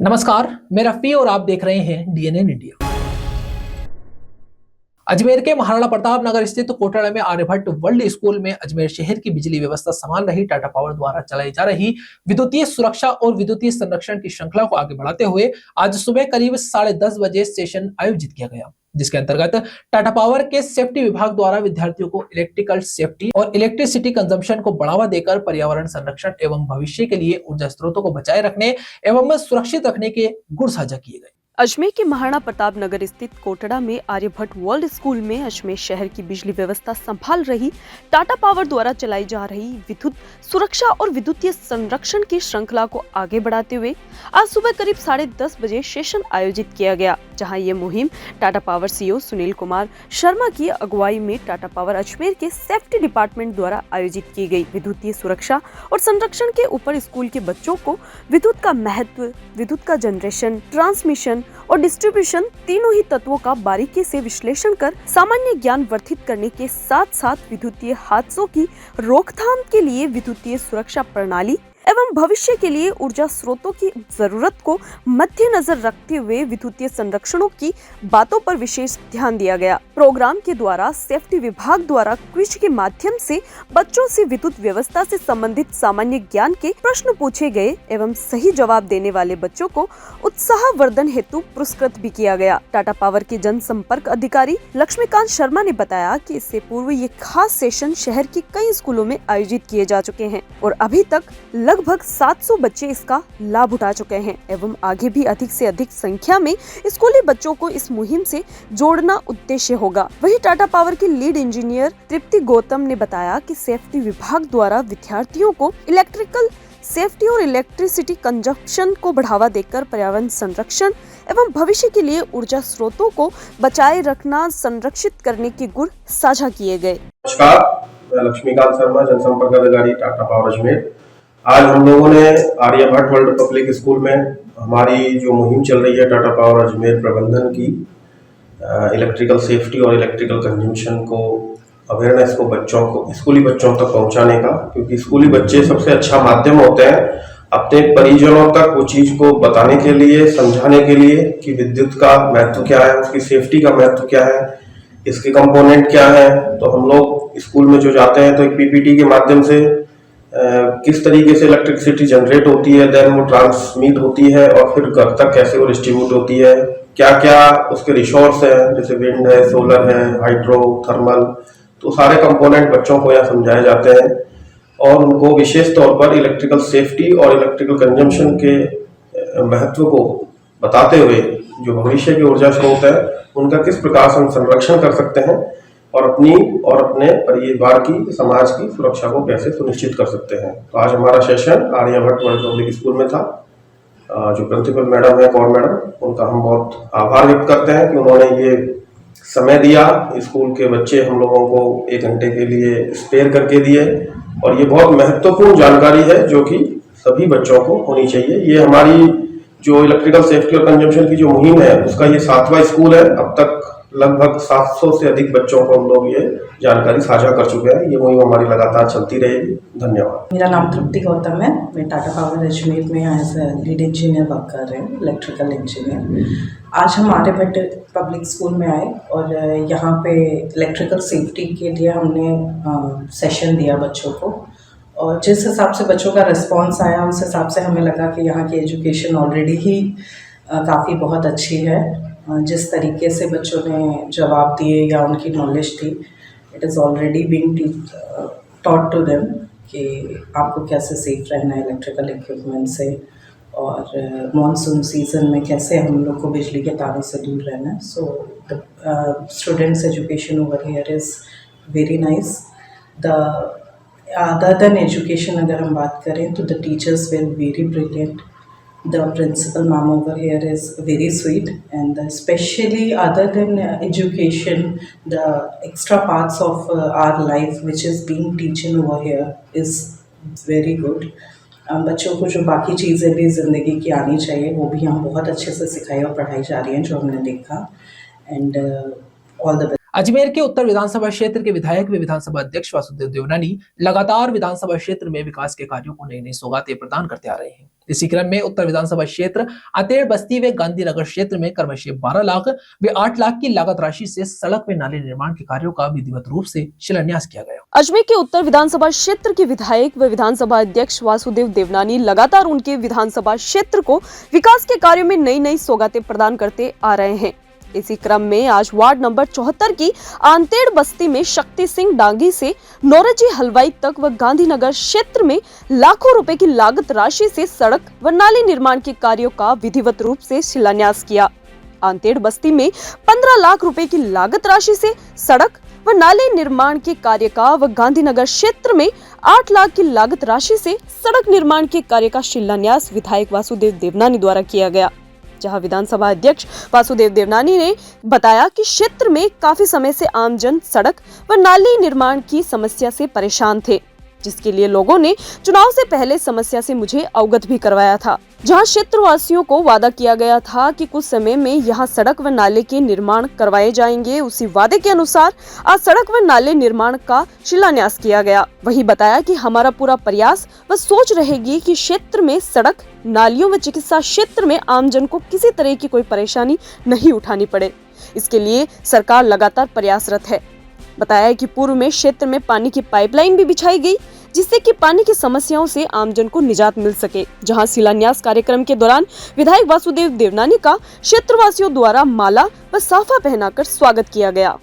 नमस्कार, मैं रफी और आप देख रहे हैं डीएनएन इंडिया। अजमेर के महाराणा प्रताप नगर स्थित कोटड़ा में आर्यभट्ट वर्ल्ड स्कूल में अजमेर शहर की बिजली व्यवस्था संभाल रही टाटा पावर द्वारा चलाई जा रही विद्युतीय सुरक्षा और विद्युतीय संरक्षण की श्रृंखला को आगे बढ़ाते हुए आज सुबह करीब 10:30 बजे सेशन आयोजित किया गया, जिसके अंतर्गत टाटा पावर के सेफ्टी विभाग द्वारा विद्यार्थियों को इलेक्ट्रिकल सेफ्टी और इलेक्ट्रिसिटी कंजम्पशन को बढ़ावा देकर पर्यावरण संरक्षण एवं भविष्य के लिए ऊर्जा स्रोतों को बचाए रखने एवं सुरक्षित रखने के गुर साझा किए गए। अजमेर के महाराणा प्रताप नगर स्थित कोटड़ा में आर्यभट्ट वर्ल्ड स्कूल में अजमेर शहर की बिजली व्यवस्था संभाल रही टाटा पावर द्वारा चलाई जा रही विद्युत सुरक्षा और विद्युतीय संरक्षण की श्रृंखला को आगे बढ़ाते हुए आज सुबह करीब 10:30 बजे सेशन आयोजित किया गया, जहां ये मुहिम टाटा पावर सीईओ सुनील कुमार शर्मा की अगुवाई में टाटा पावर अजमेर के सेफ्टी डिपार्टमेंट द्वारा आयोजित की गई। विद्युतीय सुरक्षा और संरक्षण के ऊपर स्कूल के बच्चों को विद्युत का महत्व, विद्युत का जनरेशन, ट्रांसमिशन और डिस्ट्रीब्यूशन तीनों ही तत्वों का बारीकी से विश्लेषण कर सामान्य ज्ञान वर्धित करने के साथ साथ विद्युतीय हादसों की रोकथाम के लिए विद्युतीय सुरक्षा प्रणाली एवं भविष्य के लिए ऊर्जा स्रोतों की जरूरत को मद्देनजर रखते हुए विद्युतीय संरक्षणों की बातों पर विशेष ध्यान दिया गया। प्रोग्राम के द्वारा सेफ्टी विभाग द्वारा क्विज के माध्यम से बच्चों से विद्युत व्यवस्था से संबंधित सामान्य ज्ञान के प्रश्न पूछे गए एवं सही जवाब देने वाले बच्चों को उत्साहवर्धन हेतु पुरस्कृत भी किया गया। टाटा पावर के जनसंपर्क अधिकारी लक्ष्मीकांत शर्मा ने बताया कि इससे पूर्व ये खास सेशन शहर के कई स्कूलों में आयोजित किए जा चुके हैं और अभी तक लगभग 700 बच्चे इसका लाभ उठा चुके हैं एवं आगे भी अधिक से अधिक संख्या में स्कूली बच्चों को इस मुहिम से जोड़ना उद्देश्य होगा। वहीं टाटा पावर के लीड इंजीनियर तृप्ति गौतम ने बताया कि सेफ्टी विभाग द्वारा विद्यार्थियों को इलेक्ट्रिकल सेफ्टी और इलेक्ट्रिसिटी कंजप्शन को बढ़ावा देकर पर्यावरण संरक्षण एवं भविष्य के लिए ऊर्जा स्रोतों को बचाए रखना, संरक्षित करने के गुर साझा किए गए। नमस्कार, मैं लक्ष्मीकांत शर्मा, जनसंपर्क अधिकारी टाटा पावर अजमेर। आज हम लोगों ने आर्यभट्ट वर्ल्ड पब्लिक स्कूल में हमारी जो मुहिम चल रही है टाटा पावर अजमेर प्रबंधन की इलेक्ट्रिकल सेफ्टी और इलेक्ट्रिकल कंजम्पशन को अवेयरनेस को बच्चों को स्कूली बच्चों तक पहुंचाने का, क्योंकि स्कूली बच्चे सबसे अच्छा माध्यम होते हैं अपने परिजनों तक वो चीज को बताने के लिए, समझाने के लिए कि विद्युत का महत्व क्या है, उसकी सेफ्टी का महत्व क्या है, इसके कंपोनेंट क्या है। तो हम लोग स्कूल में जो जाते हैं तो एक पीपीटी के माध्यम से किस तरीके से इलेक्ट्रिसिटी जनरेट होती है, देन वो ट्रांसमिट होती है और फिर घर तक कैसे वो डिस्ट्रीब्यूट होती है, क्या क्या उसके रिसोर्स हैं, जैसे विंड है, सोलर है, हाइड्रो, थर्मल, तो सारे कंपोनेंट बच्चों को यहाँ समझाए जाते हैं और उनको विशेष तौर पर इलेक्ट्रिकल सेफ्टी और इलेक्ट्रिकल कंजम्पशन के महत्व को बताते हुए जो भविष्य के ऊर्जा स्रोत है उनका किस प्रकार से हम संरक्षण कर सकते हैं और अपनी और अपने परिवार की, समाज की सुरक्षा को कैसे सुनिश्चित कर सकते हैं। तो आज हमारा session Aryabhatta world public school में था। जो प्रिंसिपल मैडम है, कौर मैडम, उनका हम बहुत आभार व्यक्त करते हैं कि उन्होंने ये समय दिया, स्कूल के बच्चे हम लोगों को 1 घंटे के लिए स्पेयर करके दिए और ये बहुत महत्वपूर्ण जानकारी है जो कि सभी बच्चों को होनी चाहिए। ये हमारी जो इलेक्ट्रिकल सेफ्टी और कंजम्पशन की जो मुहिम है उसका ये 7वां स्कूल है। अब तक लगभग 700 से अधिक बच्चों को हम लोग ये जानकारी साझा कर चुके हैं। ये मुहिम हमारी लगातार चलती रहेगी। धन्यवाद। मेरा नाम तृप्ति गौतम है। मैं टाटा पावर अजमेर में as a lead engineer work कर रहे हैं, इलेक्ट्रिकल इंजीनियर। आज हम आर्यभट्ट पब्लिक स्कूल में आए और यहाँ पे इलेक्ट्रिकल सेफ्टी के लिए हमने सेशन दिया बच्चों को और जिस हिसाब से बच्चों का रिस्पॉन्स आया उस हिसाब से हमें लगा कि यहाँ की एजुकेशन ऑलरेडी ही काफ़ी बहुत अच्छी है। जिस तरीके से बच्चों ने जवाब दिए या उनकी नॉलेज थी, it is already being taught to them कि आपको कैसे सेफ रहना है इलेक्ट्रिकल इक्विपमेंट से और मॉनसून सीजन में कैसे हम लोग को बिजली के तारों से दूर रहना है। So the students education over here is very nice. The other than education अगर हम बात करें तो the teachers were very brilliant. The principal ma'am over here is very sweet, and especially other than education, the extra parts of our life which is being teaching over here is very good. बच्चों को जो बाकी चीज़ें भी ज़िंदगी की आनी चाहिए वो भी हम बहुत अच्छे से सिखाई और पढ़ाई जा रही हैं जो हमने देखा। And all the best. Ajmer के उत्तर विधानसभा क्षेत्र के विधायक व विधानसभा अध्यक्ष वासुदेव देवनानी लगातार विधानसभा क्षेत्र में विकास के कार्यों को नई नई सौगातें प्रदान करते आ रहे हैं। इसी क्रम में उत्तर विधानसभा क्षेत्र अतेड़ बस्ती व गांधीनगर क्षेत्र में क्रमशः 12 लाख व 8 लाख की लागत राशि से सड़क व नाले निर्माण के कार्यों का विधिवत रूप से शिलान्यास किया गया। अजमेर के उत्तर विधानसभा क्षेत्र के विधायक व विधानसभा अध्यक्ष वासुदेव देवनानी लगातार उनके विधानसभा क्षेत्र को विकास के कार्यों में नई नई सौगातें प्रदान करते आ रहे हैं। इसी क्रम में आज वार्ड नंबर 74 की आंतेड़ बस्ती में शक्ति सिंह डांगी से नौरजी हलवाई तक व गांधीनगर क्षेत्र में लाखों रुपए की लागत राशि से सड़क व नाले निर्माण के कार्यों का विधिवत रूप से शिलान्यास किया। आंतेड़ बस्ती में 15 लाख रुपए की लागत राशि से सड़क व नाले निर्माण के कार्य का व गांधीनगर क्षेत्र में 8 लाख की लागत राशि से सड़क निर्माण के कार्य का शिलान्यास विधायक वासुदेव देवनानी द्वारा किया गया। जहां विधानसभा अध्यक्ष वासुदेव देवनानी ने बताया कि क्षेत्र में काफी समय से आमजन सड़क व नाले निर्माण की समस्या से परेशान थे, जिसके लिए लोगों ने चुनाव से पहले समस्या से मुझे अवगत भी करवाया था। जहां क्षेत्रवासियों को वादा किया गया था कि कुछ समय में यहां सड़क व नाले के निर्माण करवाए जाएंगे। उसी वादे के अनुसार आज सड़क व नाले निर्माण का शिलान्यास किया गया। वही बताया कि हमारा पूरा प्रयास व सोच रहेगी कि क्षेत्र में सड़क, नालियों व चिकित्सा क्षेत्र में आमजन को किसी तरह की कोई परेशानी नहीं उठानी पड़े। इसके लिए सरकार लगातार प्रयासरत है। बताया कि पूर्व में क्षेत्र में पानी की पाइपलाइन भी बिछाई गई, जिससे कि पानी की समस्याओं से आमजन को निजात मिल सके। जहां शिलान्यास कार्यक्रम के दौरान विधायक वासुदेव देवनानी का क्षेत्रवासियों द्वारा माला व साफा पहनाकर स्वागत किया गया।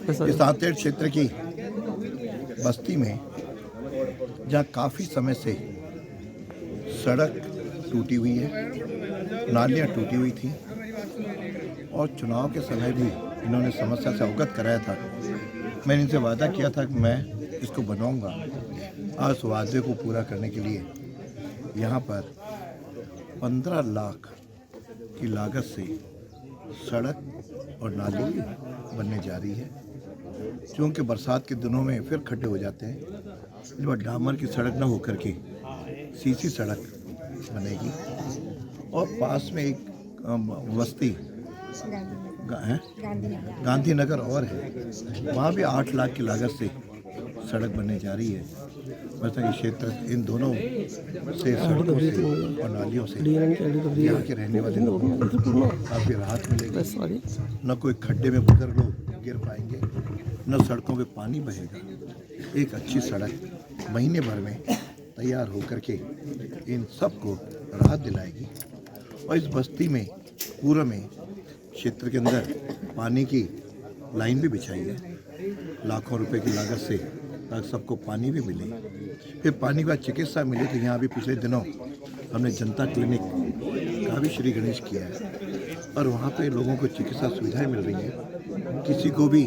इस आंतेड़ क्षेत्र की बस्ती में जहाँ काफ़ी समय से सड़क टूटी हुई है, नालियाँ टूटी हुई थी और चुनाव के समय भी इन्होंने समस्या से अवगत कराया था। मैंने इनसे वादा किया था कि मैं इसको बनवाऊंगा। आज उस वादे को पूरा करने के लिए यहाँ पर 15 लाख की लागत से सड़क और नाली बनने जा रही है। क्योंकि बरसात के दिनों में फिर खड्डे हो जाते हैं, इस बार डामर की सड़क न होकर के सीसी सड़क बनेगी और पास में एक बस्ती है गांधीनगर और है, वहाँ भी 8 लाख की लागत से सड़क बनने जा रही है। मतलब ये क्षेत्र इन दोनों से सड़कों से और नालियों से यहाँ के रहने वाले लोगों को काफ़ी राहत मिलेगी। न कोई खड्डे में बुजुर्ग लोग गिर पाएंगे, न सड़कों पे पानी बहेगा। एक अच्छी सड़क महीने भर में तैयार होकर के इन सबको राहत दिलाएगी। और इस बस्ती में पूर्व में क्षेत्र के अंदर पानी की लाइन भी बिछाई है लाखों रुपए की लागत से, ताकि सबको पानी भी मिले। फिर पानी के बाद चिकित्सा मिले। तो यहाँ भी पिछले दिनों हमने जनता क्लिनिक का भी श्री गणेश किया है और वहाँ पे लोगों को चिकित्सा सुविधाएं मिल रही हैं। किसी को भी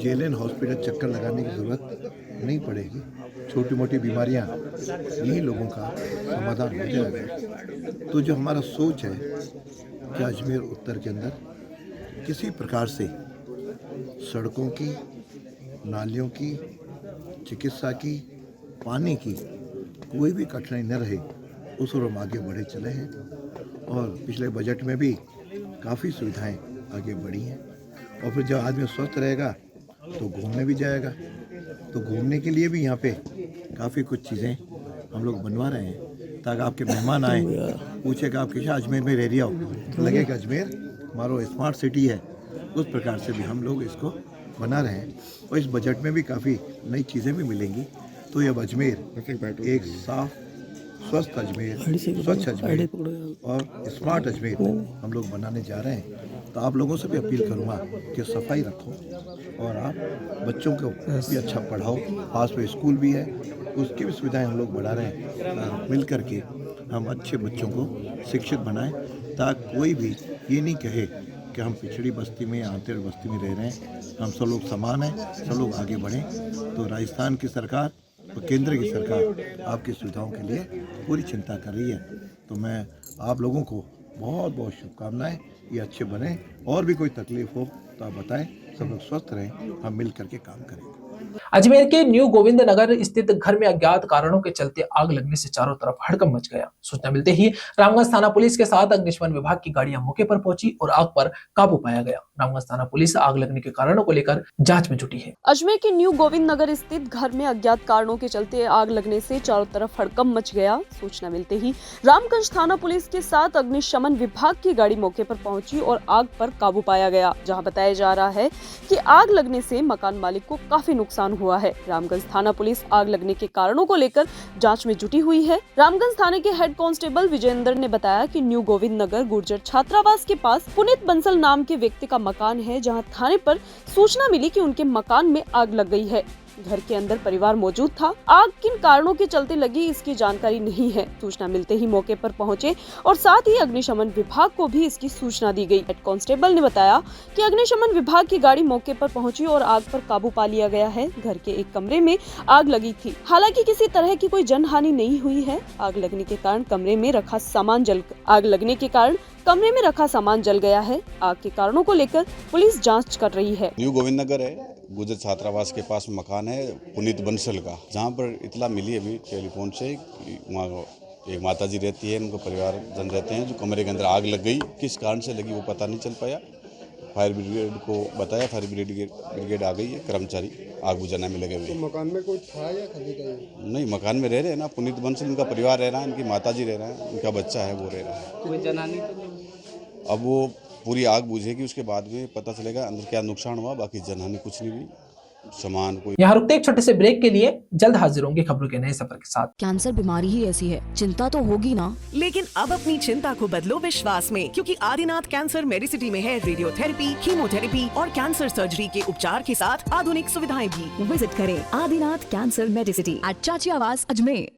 जेएलएन हॉस्पिटल चक्कर लगाने की ज़रूरत नहीं पड़ेगी। छोटी मोटी बीमारियाँ यही लोगों का समाधान हो जाएगा। तो जो हमारा सोच है कि अजमेर उत्तर के अंदर किसी प्रकार से सड़कों की, नालियों की, चिकित्सा की, पानी की कोई भी कठिनाई न रहे, उस ओर हम आगे बढ़े चले हैं। और पिछले बजट में भी काफ़ी सुविधाएं आगे बढ़ी हैं। और फिर जब आदमी स्वस्थ रहेगा तो घूमने भी जाएगा। तो घूमने के लिए भी यहाँ पे काफ़ी कुछ चीज़ें हम लोग बनवा रहे हैं, ताकि आपके मेहमान आए पूछेगा आप किस अजमेर में रह रहा हो, तो लगेगा अजमेर हमारा स्मार्ट सिटी है। उस प्रकार से भी हम लोग इसको बना रहे हैं। और इस बजट में भी काफ़ी नई चीज़ें भी मिलेंगी। तो ये अब अजमेर एक साफ स्वस्थ अजमेर, स्वच्छ अजमेर और स्मार्ट अजमेर हम लोग बनाने जा रहे हैं। तो आप लोगों से भी अपील करूँगा कि सफाई रखो और आप बच्चों को भी अच्छा पढ़ाओ। पास में स्कूल भी है, उसकी भी सुविधाएं हम लोग बढ़ा रहे हैं। मिल करके हम अच्छे बच्चों को शिक्षित बनाएं, ताकि कोई भी ये नहीं कहे कि हम पिछड़ी बस्ती में, आंतेड़ बस्ती में रह रहे हैं। हम सब लोग समान हैं, सब लोग आगे बढ़ें। तो राजस्थान की सरकार और केंद्र की सरकार आपकी सुविधाओं के लिए पूरी चिंता कर रही है। तो मैं आप लोगों को बहुत बहुत शुभकामनाएं, ये अच्छे बने। और भी कोई तकलीफ हो तो आप बताएं, सब लोग स्वस्थ रहें, हम मिल करके काम करें। अजमेर के न्यू गोविंद नगर स्थित घर में अज्ञात कारणों के चलते आग लगने से चारों तरफ हड़कंप मच गया। सूचना मिलते ही रामगंज थाना पुलिस के साथ अग्निशमन विभाग की गाड़ियां मौके पर पहुंची और आग पर काबू पाया गया। रामगंज थाना पुलिस आग लगने के कारणों को लेकर जांच में जुटी है। अजमेर के न्यू गोविंद नगर स्थित घर में अज्ञात कारणों के चलते आग लगने से चारों तरफ हड़कंप मच गया। सूचना मिलते ही रामगंज थाना पुलिस के साथ अग्निशमन विभाग की गाड़ी मौके पर पहुंची और आग पर काबू पाया गया, जहां बताया जा रहा है कि आग लगने से मकान मालिक को काफी नुकसान हुआ है। रामगंज थाना पुलिस आग लगने के कारणों को लेकर जांच में जुटी हुई है। रामगंज थाने के हेड कांस्टेबल विजेंद्र ने बताया कि न्यू गोविंद नगर गुर्जर छात्रावास के पास पुनीत बंसल नाम के व्यक्ति का मकान है, जहां थाने पर सूचना मिली कि उनके मकान में आग लग गई है। घर के अंदर परिवार मौजूद था। आग किन कारणों के चलते लगी इसकी जानकारी नहीं है। सूचना मिलते ही मौके पर पहुंचे और साथ ही अग्निशमन विभाग को भी इसकी सूचना दी गई। हेड कांस्टेबल ने बताया कि अग्निशमन विभाग की गाड़ी मौके पर पहुंची और आग पर काबू पा लिया गया है। घर के एक कमरे में आग लगी थी, हालांकि किसी तरह की कोई जनहानि नहीं हुई है। आग लगने के कारण कमरे में रखा सामान जल गया है। आग के कारणों को लेकर पुलिस जांच कर रही है। न्यू गोविंद नगर है, गुजर छात्रावास के पास मकान है पुनीत बंसल का, जहाँ पर इतला मिली अभी टेलीफोन से वहाँ एक माता जी रहती है, उनका परिवार जन रहते हैं, जो कमरे के अंदर आग लग गई। किस कारण से लगी वो पता नहीं चल पाया। फायर ब्रिगेड को बताया, फायर ब्रिगेड आ गई है, कर्मचारी आग बुझाने में लगे हुए। तो मकान में कोई था या खाली था? नहीं, मकान में रह रहे हैं ना, पुनीत बंसल उनका परिवार रह रहा है, उनकी माता जी रह रहे हैं, उनका बच्चा है वो रह रहा है। कोई जनानी तो नहीं? अब वो पूरी आग बुझेगी, उसके बाद में पता चलेगा अंदर क्या नुकसान हुआ। बाकी जनहानि कुछ नहीं हुई, सामान कोई। यहाँ रुकते एक छोटे से ब्रेक के लिए, जल्द हाजिर होंगे खबरों के नए सफर के साथ। कैंसर बीमारी ही ऐसी है, चिंता तो होगी ना। लेकिन अब अपनी चिंता को बदलो विश्वास में, क्योंकि आदिनाथ कैंसर मेडिसिटी में है रेडियोथेरेपी, कीमोथेरेपी और कैंसर सर्जरी के उपचार के साथ आधुनिक सुविधाएं भी। विजिट करें आदिनाथ कैंसर मेडिसिटी एट चाची आवास Ajmer.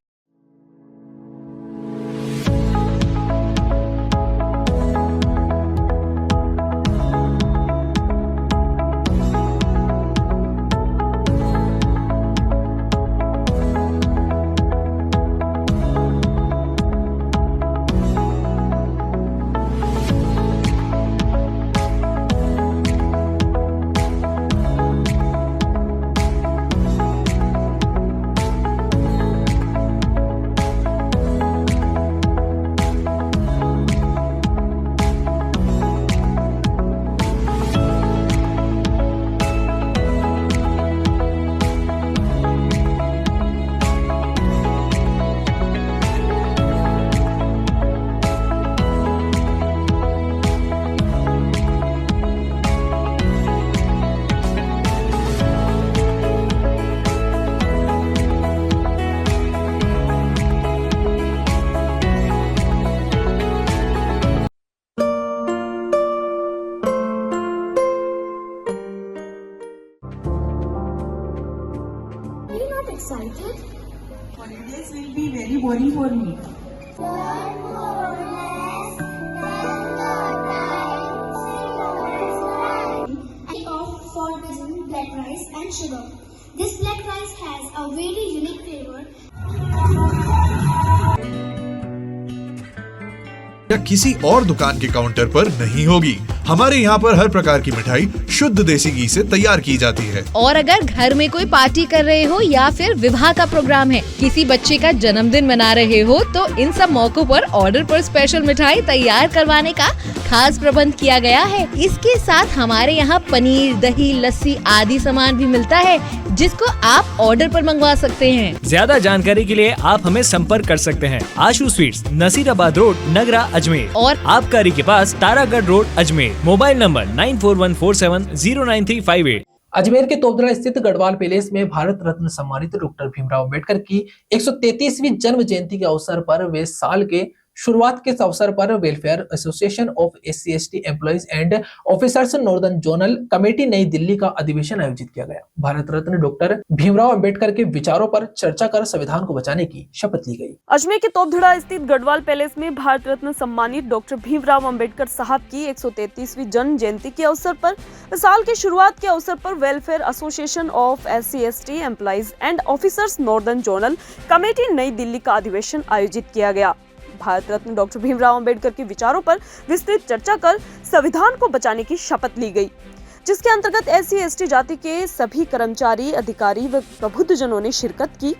Excited? Holidays will be very boring for me. I opt for using black rice and sugar. This black rice has a very unique flavor. या किसी और दुकान के काउंटर पर नहीं होगी। हमारे यहाँ पर हर प्रकार की मिठाई शुद्ध देसी घी से तैयार की जाती है। और अगर घर में कोई पार्टी कर रहे हो या फिर विवाह का प्रोग्राम है, किसी बच्चे का जन्मदिन मना रहे हो, तो इन सब मौकों पर ऑर्डर पर स्पेशल मिठाई तैयार करवाने का खास प्रबंध किया गया है। इसके साथ हमारे यहाँ पनीर, दही, लस्सी आदि सामान भी मिलता है, जिसको आप ऑर्डर पर मंगवा सकते हैं। ज्यादा जानकारी के लिए आप हमें संपर्क कर सकते हैं। आशु स्वीट्स, नसीराबाद रोड, नगरा, अजमेर, और आबकारी के पास Taragarh road, Ajmer. Mobile number 9414709358। Ajmer के तोपदरा स्थित गढ़वाल पैलेस में भारत रत्न सम्मानित डॉक्टर भीमराव अम्बेडकर की 133वीं जन्म जयंती के अवसर पर वे साल के शुरुआत के अवसर पर welfare association of SC/ST employees and officers northern zonal committee नई दिल्ली का अधिवेशन आयोजित किया गया। भारत रत्न डॉक्टर भीमराव अंबेडकर के विचारों पर चर्चा कर संविधान को बचाने की शपथ ली गई। अजमेर के तोपधड़ा स्थित गढ़वाल पैलेस में भारत रत्न सम्मानित डॉक्टर भीमराव अंबेडकर साहब की 133वीं जन्म जयंती के अवसर पर साल के शुरुआत के अवसर पर welfare association of SC/ST employees and officers northern zonal committee नई दिल्ली का अधिवेशन आयोजित किया गया। भारत रत्न डॉक्टर भीमराव अंबेडकर के विचारों पर विस्तृत चर्चा कर संविधान को बचाने की शपथ ली गई। जिसके अंतर्गत SC/ST जाति के सभी कर्मचारी, अधिकारी व प्रबुद्धजनों ने शिरकत की।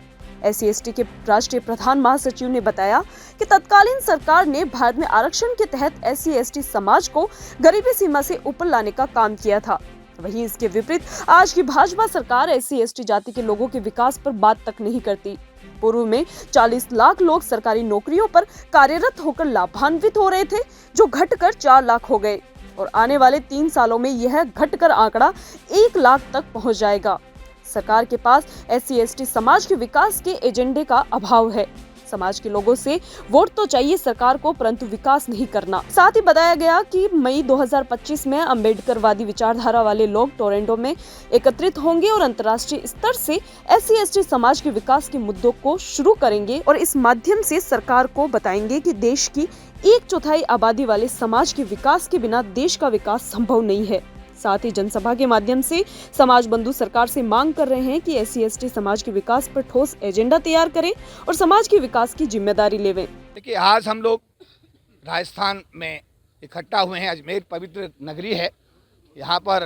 SC/ST के राष्ट्रीय प्रधान महासचिव ने बताया कि तत्कालीन सरकार ने भारत में आरक्षण के तहत SC/ST समाज को गरीबी सीमा से ऊपर लाने का काम किया था। वहीं इसके विपरीत आज की भाजपा सरकार SC/ST जाति के लोगों के विकास पर बात तक नहीं करती। पूर्व में 40 लाख लोग सरकारी नौकरियों पर कार्यरत होकर लाभान्वित हो रहे थे, जो घटकर 4 लाख हो गए और आने वाले 3 सालों में यह घटकर आंकड़ा 1 लाख तक पहुंच जाएगा। सरकार के पास SC/ST समाज के विकास के एजेंडे का अभाव है। समाज के लोगों से वोट तो चाहिए सरकार को, परंतु विकास नहीं करना। साथ ही बताया गया कि मई 2025 में अम्बेडकरवादी विचारधारा वाले लोग टोरंटो में एकत्रित होंगे और अंतर्राष्ट्रीय स्तर से SC/ST समाज के विकास के मुद्दों को शुरू करेंगे और इस माध्यम से सरकार को बताएंगे कि देश की 1/4 आबादी वाले समाज के विकास के बिना देश का विकास संभव नहीं है। साथ ही जनसभा के माध्यम से समाज बंधु सरकार से मांग कर रहे हैं कि SC/ST समाज के विकास पर ठोस एजेंडा तैयार करें और समाज के विकास की जिम्मेदारी लेवें। देखिए, आज हम लोग राजस्थान में इकट्ठा हुए हैं। अजमेर पवित्र नगरी है, यहाँ पर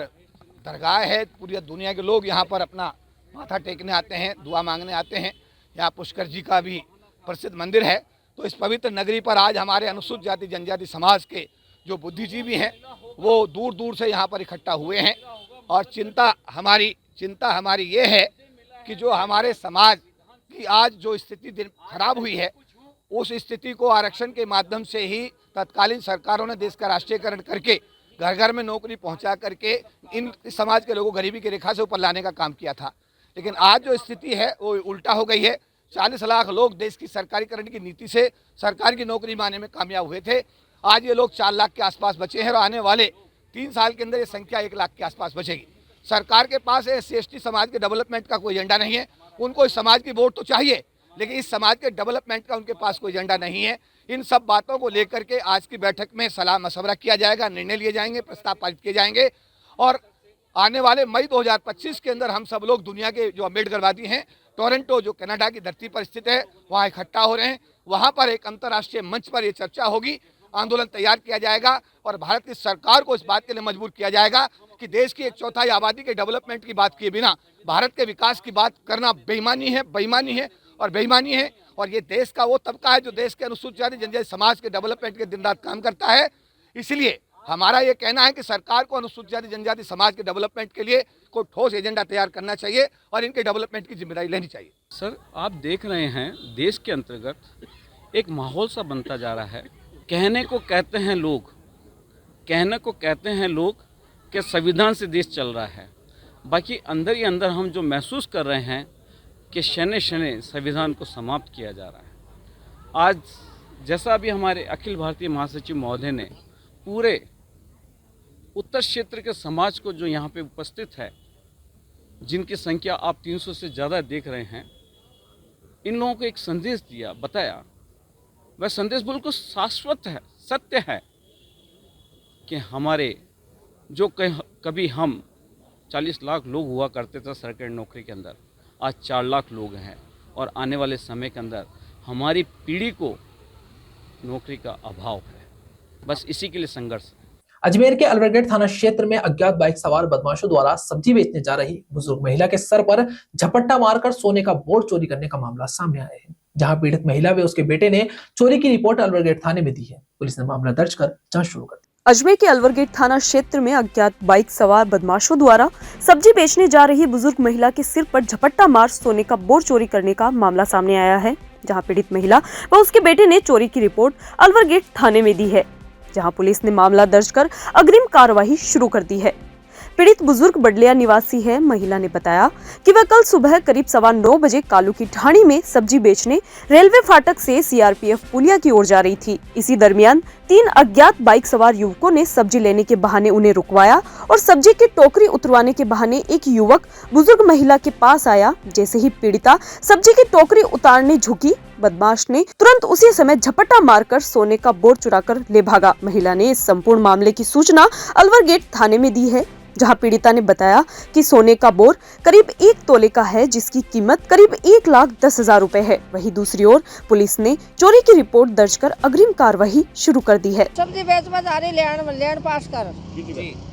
दरगाह है, पूरी दुनिया के लोग यहाँ पर अपना माथा टेकने आते हैं, दुआ मांगने आते हैं। यहाँ पुष्कर जी का भी प्रसिद्ध मंदिर है। तो इस पवित्र नगरी पर आज हमारे अनुसूचित जाति जनजाति समाज के जो बुद्धिजीवी हैं वो दूर दूर से यहाँ पर इकट्ठा हुए हैं और चिंता हमारी ये है कि जो हमारे समाज की आज जो स्थिति खराब हुई है, उस स्थिति को आरक्षण के माध्यम से ही तत्कालीन सरकारों ने देश का राष्ट्रीयकरण करके घर घर में नौकरी पहुँचा करके इन समाज के लोगों को गरीबी की रेखा से ऊपर लाने का काम किया था। लेकिन आज जो स्थिति है वो उल्टा हो गई है। 40 लाख लोग देश की सरकारीकरण की नीति से सरकार की नौकरी पाने में कामयाब हुए थे। आज ये लोग 4 लाख के आसपास बचे हैं और आने वाले 3 साल के अंदर ये संख्या 1 लाख के आसपास बचेगी। सरकार के पास SC/ST समाज के डेवलपमेंट का कोई एजेंडा नहीं है। उनको इस समाज की वोट तो चाहिए, लेकिन इस समाज के डेवलपमेंट का उनके पास कोई एजेंडा नहीं है। इन सब बातों को लेकर के आज की बैठक में सलाह मशवरा किया जाएगा, निर्णय लिए जाएंगे, प्रस्ताव पारित किए जाएंगे और आने वाले मई 2025 के अंदर हम सब लोग दुनिया के जो अम्बेडकरवादी हैं, टोरंटो जो कनाडा की धरती पर स्थित है, वहाँ इकट्ठा हो रहे हैं। वहाँ पर एक अंतर्राष्ट्रीय मंच पर ये चर्चा होगी, आंदोलन तैयार किया जाएगा और भारत की सरकार को इस बात के लिए मजबूर किया जाएगा कि देश की 1/4 आबादी के डेवलपमेंट की बात किए बिना भारत के विकास की बात करना बेईमानी है। और ये देश का वो तबका है जो देश के अनुसूचित जाति जनजाति समाज के डेवलपमेंट के दिन रात काम करता है। इसलिए हमारा ये कहना है कि सरकार को अनुसूचित जाति जनजाति समाज के डेवलपमेंट के लिए कोई ठोस एजेंडा तैयार करना चाहिए और इनके डेवलपमेंट की जिम्मेदारी लेनी चाहिए। सर, आप देख रहे हैं देश के अंतर्गत एक माहौल सा बनता जा रहा है। कहने को कहते हैं लोग कि संविधान से देश चल रहा है, बाकी अंदर ही अंदर हम जो महसूस कर रहे हैं कि शने संविधान को समाप्त किया जा रहा है। आज जैसा भी हमारे अखिल भारतीय महासचिव महोदय ने पूरे उत्तर क्षेत्र के समाज को जो यहाँ पे उपस्थित है, जिनकी संख्या आप 300 से ज़्यादा देख रहे हैं, इन लोगों को एक संदेश दिया, बताया। वह संदेश बिल्कुल शाश्वत है, सत्य है कि हमारे जो कभी हम 40 लाख लोग हुआ करते थे सरकारी नौकरी के अंदर, आज 4 लाख लोग हैं और आने वाले समय के अंदर हमारी पीढ़ी को नौकरी का अभाव है। बस इसी के लिए संघर्ष। अजमेर के अलवरगेट थाना क्षेत्र में अज्ञात बाइक सवार बदमाशों द्वारा सब्जी बेचने जा रही बुजुर्ग महिला के सर पर झपट्टा मारकर सोने का बोर्ड चोरी करने का मामला सामने आया है, जहां पीड़ित महिला व उसके बेटे ने चोरी की रिपोर्ट अलवरगेट थाने में दी है। पुलिस ने मामला दर्ज कर जांच शुरू कर दी। अजमेर के अलवरगेट थाना क्षेत्र में अज्ञात बाइक सवार बदमाशों द्वारा सब्जी बेचने जा रही बुजुर्ग महिला के सिर पर झपट्टा मार सोने का बोर्ड चोरी करने का मामला सामने आया है, जहां पीड़ित महिला व उसके बेटे ने चोरी की रिपोर्ट अलवरगेट थाने में दी है, जहां पुलिस ने मामला दर्ज कर अग्रिम कार्रवाई शुरू कर दी है। पीड़ित बुजुर्ग बडलिया निवासी है। महिला ने बताया कि वह कल सुबह करीब 9:15 बजे कालू की ढाणी में सब्जी बेचने रेलवे फाटक से सीआरपीएफ पुलिया की ओर जा रही थी। इसी दरमियान 3 अज्ञात बाइक सवार युवकों ने सब्जी लेने के बहाने उन्हें रुकवाया और सब्जी की टोकरी उतरवाने के बहाने एक युवक बुजुर्ग महिला के पास आया। जैसे ही पीड़िता सब्जी की टोकरी उतारने झुकी, बदमाश ने तुरंत उसी समय झपट्टा मारकर सोने का बोर्ड चुराकर ले भागा। महिला ने इस संपूर्ण मामले की सूचना अलवरगेट थाने में दी है, जहां पीड़िता ने बताया कि सोने का बोर करीब 1 तोले का है, जिसकी कीमत करीब 1,10,000 रुपए है। वहीं दूसरी ओर पुलिस ने चोरी की रिपोर्ट दर्ज कर अग्रिम कार्रवाई शुरू कर दी है। सब्जी बेच जा रही लेन पास कर।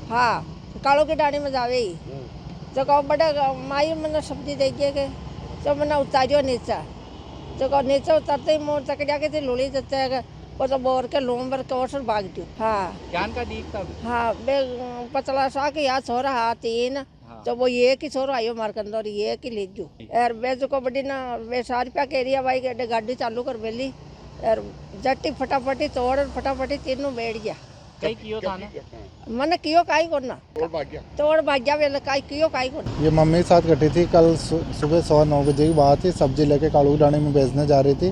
हाँ, कालो के डाणी में जावे ही जो कहो बड़ा माई मैंने सब्जी देखिए के तो मैंने उतारियो नीचा जो कहो नीचे उतरते ही मोर तकड़िया के थी लोली देते है वो तो बोर के लोम बर कौशल भाग दियो। हाँ ज्ञान का दीप तब हाँ बे पतला सा के यहाँ छोरा हाँ तीन तो वो ये की छोरा आयो मारकंदौर ये की ले जो यार बे जो को बड़ी ना बे 100 रुपया के एरिया भाई के गाड़ी चालू कर बेली यार जट्टी फटाफटी तोड़ फटाफटी तीनों बैठ गया कई कियो था ना मन कियो काई को ना तोड़ भाग गया वेले काई कियो काई को। ये मम्मी के साथ कटी थी कल सुबह 9:15 बजे की बात थी। सब्जी लेके कालू डाणी में बेचने जा रही थी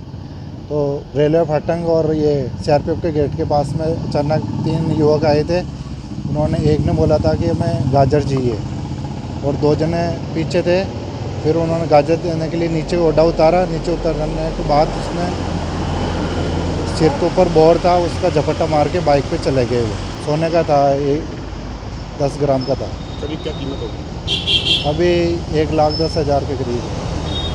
तो रेलवे फाटक और ये CRPF के गेट के पास में अचानक 3 युवक आए थे। उन्होंने एक ने बोला था कि हमें गाजर चाहिए और 2 जने पीछे थे। फिर उन्होंने गाजर देने के लिए नीचे ओडा उतारा। नीचे उतरने के बाद उसने सिर के ऊपर बोर था उसका झपट्टा मार के बाइक पे चले गए। वो सोने का था 10 ग्राम का था। करीब क्या कीमत होगी? अभी 1,10,000 के करीब।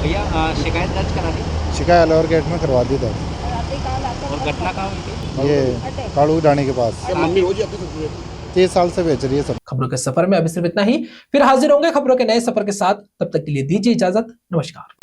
भैया शिकायत दर्ज करा दी? शिकायत अलवर गेट में करवा दी था। और घटना कहाँ हुई थी? ये कालू डाणी के पास। मम्मी रोज अपनी सब्जी 30 साल से बेच रही है सब। खबरों के सफर में अभी सिर्फ इतना ही, फिर हाजिर होंगे खबरों के नए सफर के साथ। तब तक के लिए दीजिए इजाजत, नमस्कार।